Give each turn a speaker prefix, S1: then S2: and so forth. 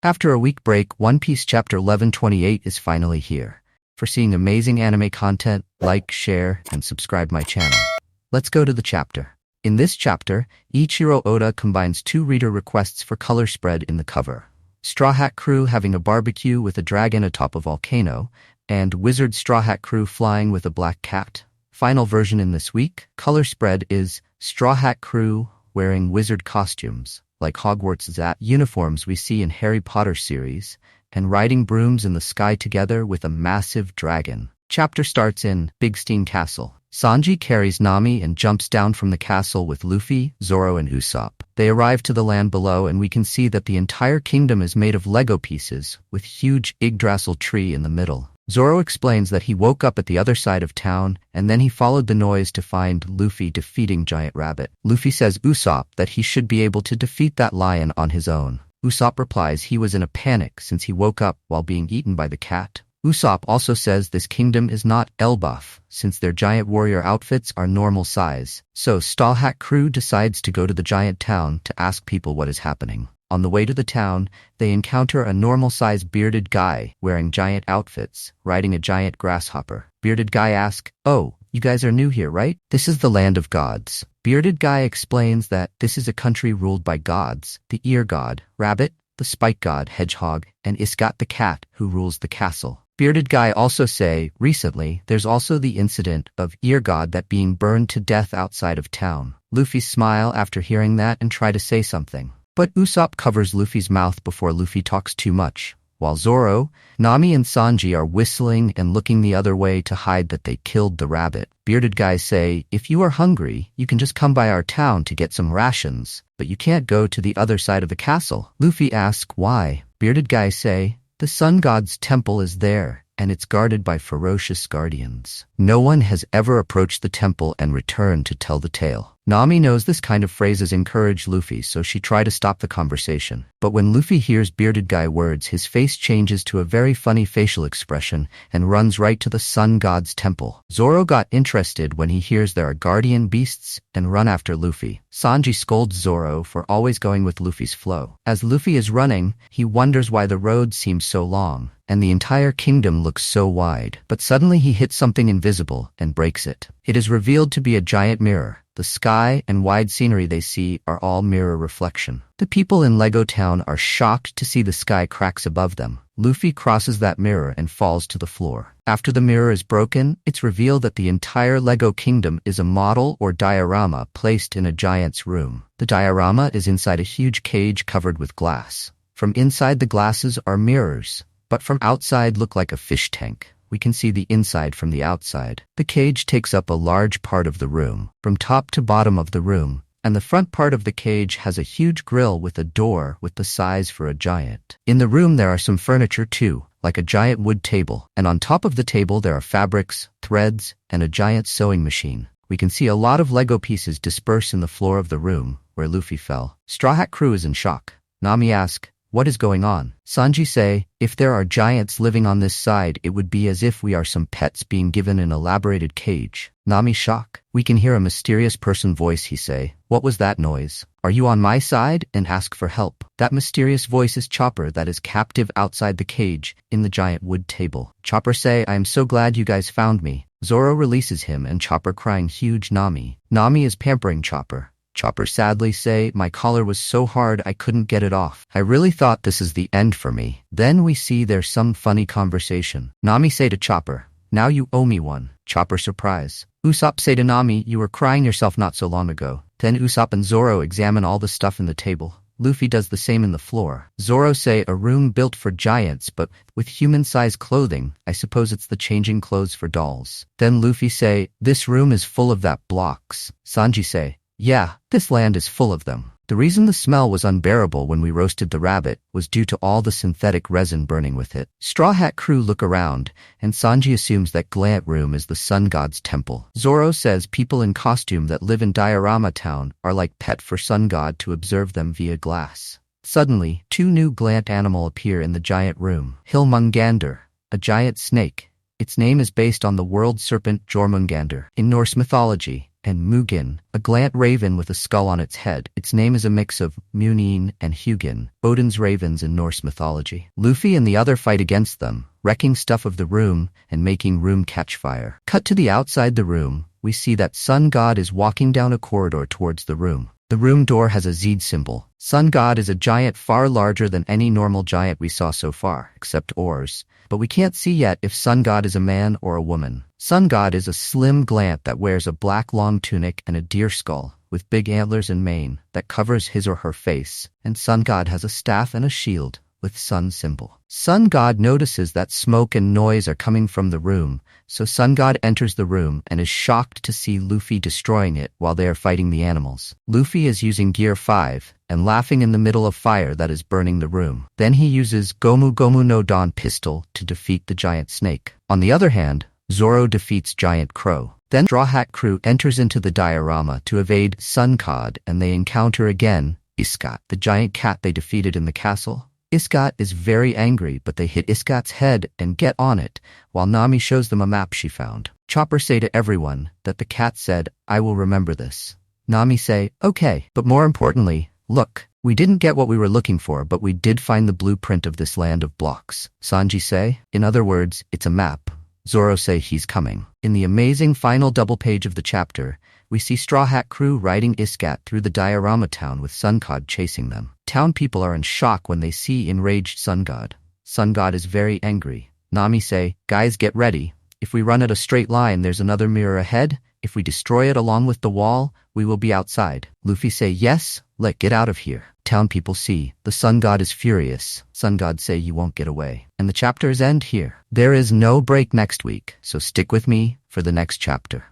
S1: After a week break, One Piece Chapter 1128 is finally here. For seeing amazing anime content, like, share, and subscribe my channel. Let's go to the chapter. In this chapter, Eiichiro Oda combines two reader requests for color spread in the cover. Straw Hat Crew having a barbecue with a dragon atop a volcano, and Wizard Straw Hat Crew flying with a black cat. Final version in this week, color spread is Straw Hat Crew wearing wizard costumes, like Hogwarts' uniforms we see in Harry Potter series, and riding brooms in the sky together with a massive dragon. Chapter starts in Big Steam Castle. Sanji carries Nami and jumps down from the castle with Luffy, Zoro, and Usopp. They arrive to the land below and we can see that the entire kingdom is made of Lego pieces, with huge Yggdrasil tree in the middle. Zoro explains that he woke up at the other side of town, and then he followed the noise to find Luffy defeating Giant Rabbit. Luffy says Usopp that he should be able to defeat that lion on his own. Usopp replies he was in a panic since he woke up while being eaten by the cat. Usopp also says this kingdom is not Elbaf, since their giant warrior outfits are normal size. So Straw Hat Crew decides to go to the giant town to ask people what is happening. On the way to the town, they encounter a normal-sized bearded guy wearing giant outfits, riding a giant grasshopper. Bearded guy asks, "Oh, you guys are new here, right? This is the land of gods." Bearded guy explains that this is a country ruled by gods, the ear god, rabbit, the spike god, hedgehog, and Iskat the cat, who rules the castle. Bearded guy also say, recently, there's also the incident of ear god that being burned to death outside of town. Luffy smile after hearing that and try to say something. But Usopp covers Luffy's mouth before Luffy talks too much. While Zoro, Nami, and Sanji are whistling and looking the other way to hide that they killed the rabbit. Bearded guys say, if you are hungry, you can just come by our town to get some rations, but you can't go to the other side of the castle. Luffy asks why. Bearded guys say, the sun god's temple is there, and it's guarded by ferocious guardians. No one has ever approached the temple and returned to tell the tale. Nami knows this kind of phrases encourage Luffy, so she tries to stop the conversation. But when Luffy hears bearded guy words, his face changes to a very funny facial expression and runs right to the sun god's temple. Zoro got interested when he hears there are guardian beasts and run after Luffy. Sanji scolds Zoro for always going with Luffy's flow. As Luffy is running, he wonders why the road seems so long, and the entire kingdom looks so wide. But suddenly he hits something invisible and breaks it. It is revealed to be a giant mirror. The sky and wide scenery they see are all mirror reflection. The people in Lego Town are shocked to see the sky cracks above them. Luffy crosses that mirror and falls to the floor. After the mirror is broken, it's revealed that the entire Lego kingdom is a model or diorama placed in a giant's room. The diorama is inside a huge cage covered with glass. From inside the glasses are mirrors, but from outside look like a fish tank. We can see the inside from the outside. The cage takes up a large part of the room, from top to bottom of the room, and the front part of the cage has a huge grill with a door with the size for a giant. In the room there are some furniture too, like a giant wood table, and on top of the table there are fabrics, threads, and a giant sewing machine. We can see a lot of Lego pieces dispersed in the floor of the room where Luffy fell. Straw Hat Crew is in shock. Nami asks, what is going on? Sanji say, if there are giants living on this side, it would be as if we are some pets being given an elaborated cage. Nami shock. We can hear a mysterious person voice, he say. What was that noise? Are you on my side? And ask for help. That mysterious voice is Chopper that is captive outside the cage in the giant wood table. Chopper say, I am so glad you guys found me. Zoro releases him and Chopper crying huge Nami. Nami is pampering Chopper. Chopper sadly say, my collar was so hard I couldn't get it off. I really thought this is the end for me. Then we see there's some funny conversation. Nami say to Chopper, now you owe me one. Chopper surprise. Usopp say to Nami, you were crying yourself not so long ago. Then Usopp and Zoro examine all the stuff in the table. Luffy does the same in the floor. Zoro say a room built for giants but with human-sized clothing. I suppose it's the changing clothes for dolls. Then Luffy say, this room is full of that blocks. Sanji say, yeah, this land is full of them. The reason the smell was unbearable when we roasted the rabbit was due to all the synthetic resin burning with it. Straw Hat Crew look around, and Sanji assumes that Glant Room is the sun god's temple. Zoro says people in costume that live in Diorama Town are like pet for sun god to observe them via glass. Suddenly, two new Glant animal appear in the giant room. Hillmongander, a giant snake, Its name is based on the world serpent Jormungandr in Norse mythology, and Mugin, a glant raven with a skull on its head. Its name is a mix of Munin and Hugin, Odin's ravens in Norse mythology. Luffy and the other fight against them, wrecking stuff of the room and making room catch fire. Cut to the outside the room, we see that Sun God is walking down a corridor towards the room. The room door has a Z symbol. Sun God is a giant far larger than any normal giant we saw so far, except Oars, but we can't see yet if Sun God is a man or a woman. Sun God is a slim glant that wears a black long tunic and a deer skull, with big antlers and mane, that covers his or her face, and Sun God has a staff and a shield, with Sun symbol. Sun God notices that smoke and noise are coming from the room, so Sun God enters the room and is shocked to see Luffy destroying it while they are fighting the animals. Luffy is using Gear 5 and laughing in the middle of fire that is burning the room. Then he uses Gomu Gomu no Dan pistol to defeat the giant snake. On the other hand, Zoro defeats Giant Crow. Then Straw Hat Crew enters into the diorama to evade Sun God, and they encounter again Iskat, the giant cat they defeated in the castle. Iskat is very angry, but they hit Iskat's head and get on it, while Nami shows them a map she found. Chopper say to everyone that the cat said, "I will remember this." Nami say, "Okay," but more importantly, "Look, we didn't get what we were looking for, but we did find the blueprint of this land of blocks." Sanji say, in other words, it's a map. Zoro say he's coming. In the amazing final double page of the chapter, we see Straw Hat Crew riding Iskat through the diorama town with Sun God chasing them. Town people are in shock when they see enraged Sun God. Sun God is very angry. Nami say, "Guys, get ready. If we run at a straight line, there's another mirror ahead. If we destroy it along with the wall, we will be outside." Luffy say, "Yes, let's get out of here." Town people see. The Sun God is furious. Sun God say, "You won't get away." And the chapters end here. There is no break next week, so stick with me for the next chapter.